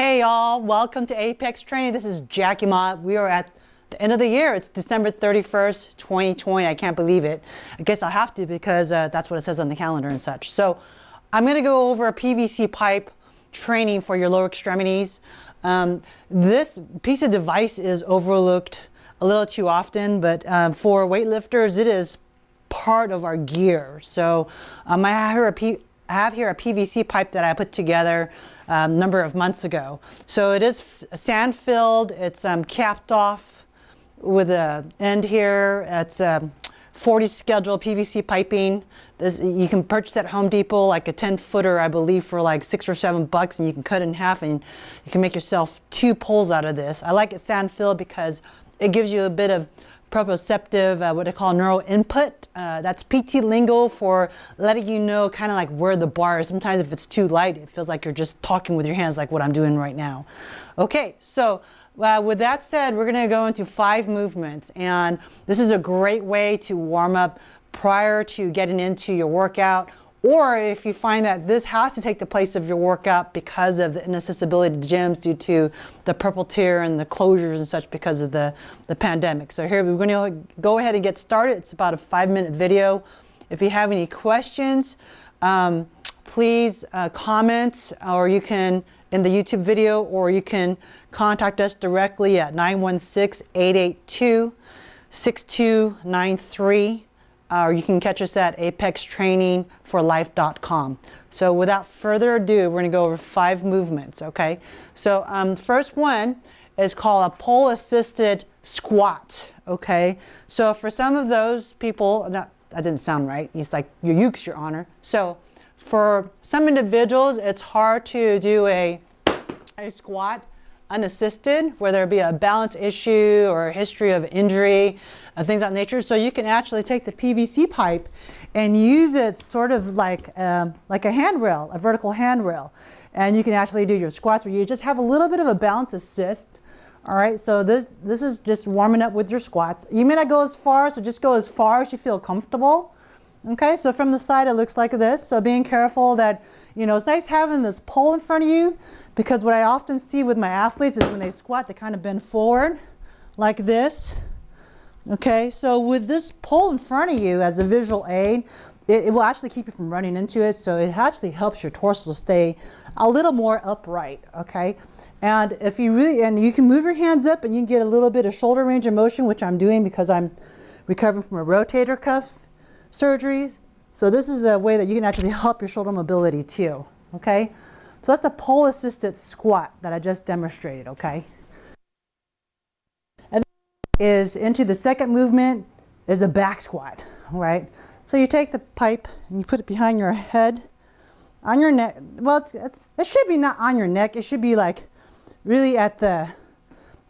Hey y'all, welcome to Apex Training. This is Jackie Ma. We are at the end of the year. It's December 31st, 2020. I can't believe it. I guess I'll have to because that's what it says on the calendar and such. So I'm going to go over a PVC pipe training for your lower extremities. This piece of device is overlooked a little too often, but for weightlifters, it is part of our gear. So I have here a PVC pipe that I put together a number of months ago. So it is sand filled, it's capped off with an end here. It's 40 schedule PVC piping. You can purchase at Home Depot like a 10-footer, I believe, for like $6 or $7, and you can cut it in half and you can make yourself 2 poles out of this. I like it sand filled because it gives you a bit of proprioceptive, what they call neural input. That's PT lingo for letting you know kind of like where the bar is. Sometimes if it's too light, it feels like you're just talking with your hands like what I'm doing right now. Okay, so with that said, we're going to go into 5 movements, and this is a great way to warm up prior to getting into your workout, or if you find that this has to take the place of your workout because of the inaccessibility to gyms due to the purple tier and the closures and such because of the pandemic. So here we're going to go ahead and get started. It's about a 5-minute video. If you have any questions, please comment, or you can in the YouTube video, or you can contact us directly at 916-882-6293. Or you can catch us at apextrainingforlife.com. So without further ado, we're going to go over 5 movements, okay? So first one is called a pole-assisted squat, okay? So for some of those people, that didn't sound right. It's like your ukes, Your Honor. So for some individuals, it's hard to do a squat unassisted, whether it be a balance issue or a history of injury, things of that nature. So you can actually take the PVC pipe and use it sort of like a handrail, a vertical handrail. And you can actually do your squats where you just have a little bit of a balance assist. All right, so this is just warming up with your squats. You may not go as far, so just go as far as you feel comfortable. Okay, so from the side it looks like this. So being careful that, you know, it's nice having this pole in front of you, because what I often see with my athletes is when they squat, they kind of bend forward like this. Okay, so with this pole in front of you as a visual aid, it will actually keep you from running into it. So it actually helps your torso stay a little more upright, okay? And if you really, and you can move your hands up and you can get a little bit of shoulder range of motion, which I'm doing because I'm recovering from a rotator cuff surgery. So this is a way that you can actually help your shoulder mobility too, okay? So that's a pole-assisted squat that I just demonstrated, okay? And then is into the second movement is a back squat, right? So you take the pipe and you put it behind your head, on your neck. Well, it should be not on your neck. It should be like really at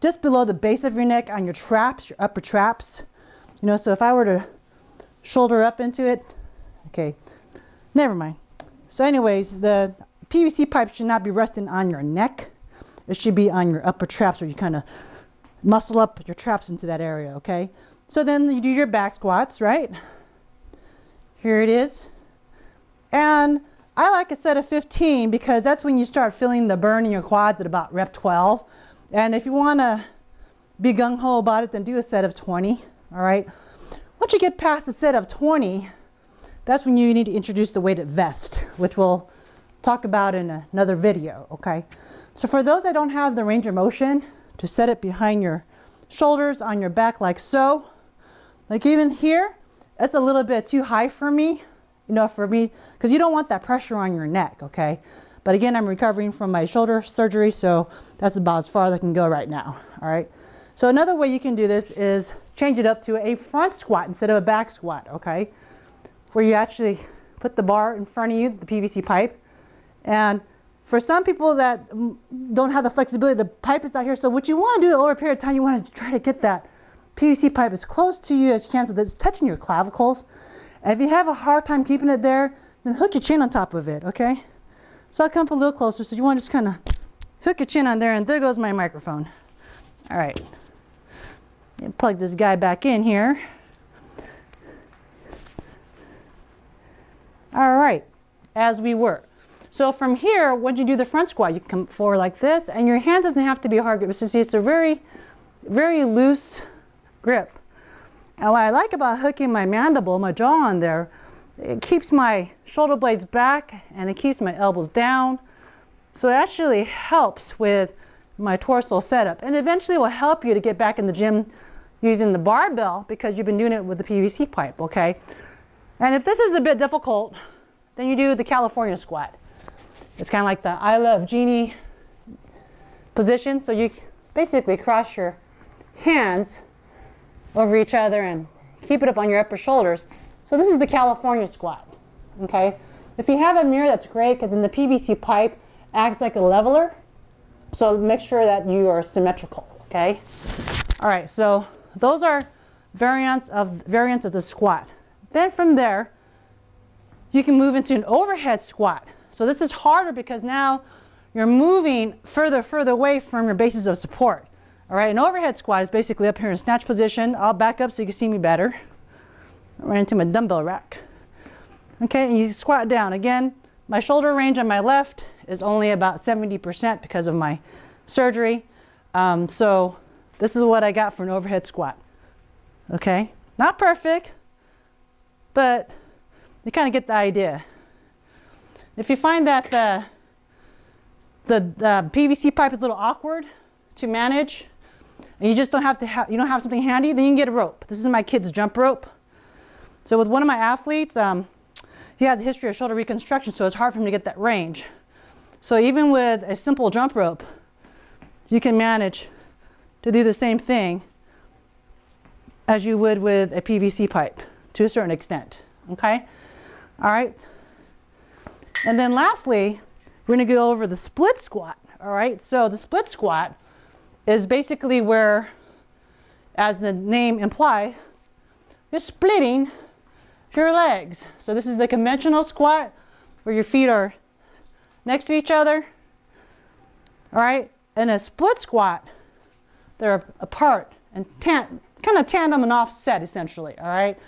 just below the base of your neck, on your traps, your upper traps. You know, so if I were to shoulder up into it, okay, never mind. So anyways, the PVC pipe should not be resting on your neck. It should be on your upper traps, where you kind of muscle up your traps into that area, okay? So then you do your back squats, right? Here it is. And I like a set of 15 because that's when you start feeling the burn in your quads at about rep 12. And if you want to be gung-ho about it, then do a set of 20, all right? Once you get past a set of 20, that's when you need to introduce the weighted vest, which we'll talk about in another video, okay? So for those that don't have the range of motion, to set it behind your shoulders, on your back like so. Like even here, it's a little bit too high for me, you know, because you don't want that pressure on your neck, okay? But again, I'm recovering from my shoulder surgery, so that's about as far as I can go right now, all right? So another way you can do this is change it up to a front squat instead of a back squat, okay? Where you actually put the bar in front of you, the PVC pipe. And for some people that don't have the flexibility, the pipe is out here. So what you want to do over a period of time, you want to try to get that PVC pipe as close to you as you can so that it's touching your clavicles. And if you have a hard time keeping it there, then hook your chin on top of it, okay? So I'll come up a little closer. So you want to just kind of hook your chin on there, and there goes my microphone. All right. Plug this guy back in here. All right, as we were. So from here, when you do the front squat, you can come forward like this, and your hand doesn't have to be a hard grip. It's a very, very loose grip. And what I like about hooking my mandible, my jaw on there, it keeps my shoulder blades back and it keeps my elbows down. So it actually helps with my torso setup, and eventually will help you to get back in the gym using the barbell because you've been doing it with the PVC pipe, okay? And if this is a bit difficult, then you do the California squat. It's kind of like the I Love Jeannie position. So you basically cross your hands over each other and keep it up on your upper shoulders. So this is the California squat, okay? If you have a mirror, that's great, because then the PVC pipe acts like a leveler. So make sure that you are symmetrical, okay? All right, so those are variants of the squat. Then from there, you can move into an overhead squat. So this is harder because now you're moving further away from your bases of support. All right, an overhead squat is basically up here in snatch position. I'll back up so you can see me better. Right into my dumbbell rack. Okay, and you squat down. Again, my shoulder range on my left is only about 70% because of my surgery. So this is what I got for an overhead squat. Okay, not perfect, but you kind of get the idea. If you find that the PVC pipe is a little awkward to manage, and you just don't have something handy, then you can get a rope. This is my kid's jump rope. So with one of my athletes, he has a history of shoulder reconstruction, so it's hard for him to get that range. So even with a simple jump rope, you can manage to do the same thing as you would with a PVC pipe to a certain extent. Okay? All right. And then lastly, we're going to go over the split squat. All right. So the split squat is basically where, as the name implies, you're splitting your legs. So this is the conventional squat where your feet are next to each other. All right. In a split squat, they're apart and kind of tandem and offset essentially. All right.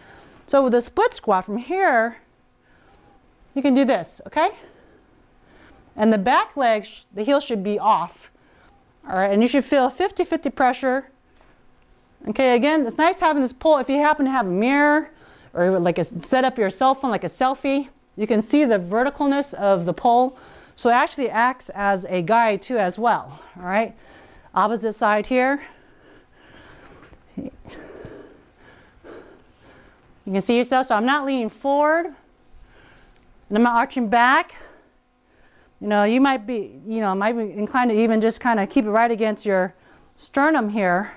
So with a split squat from here, you can do this, okay? And the back leg, the heel should be off. All right, and you should feel 50-50 pressure. Okay, again, it's nice having this pull. If you happen to have a mirror or like set up your cell phone like a selfie, you can see the verticalness of the pull. So it actually acts as a guide too as well. All right, opposite side here. You can see yourself, so I'm not leaning forward. And I'm not arching back. You might be inclined to even just kind of keep it right against your sternum here.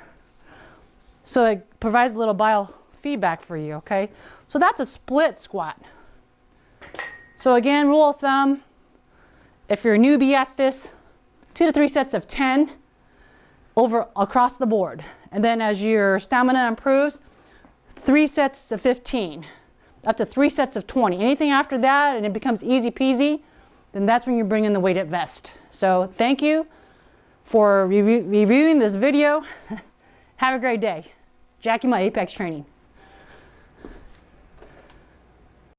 So it provides a little biofeedback for you, okay? So that's a split squat. So again, rule of thumb, if you're a newbie at this, 2 to 3 sets of 10 across the board. And then as your stamina improves, 3 sets of 15. Up to 3 sets of 20. Anything after that and it becomes easy peasy, then that's when you bring in the weighted vest. So thank you for reviewing this video. Have a great day. Jackie, my Apex Training.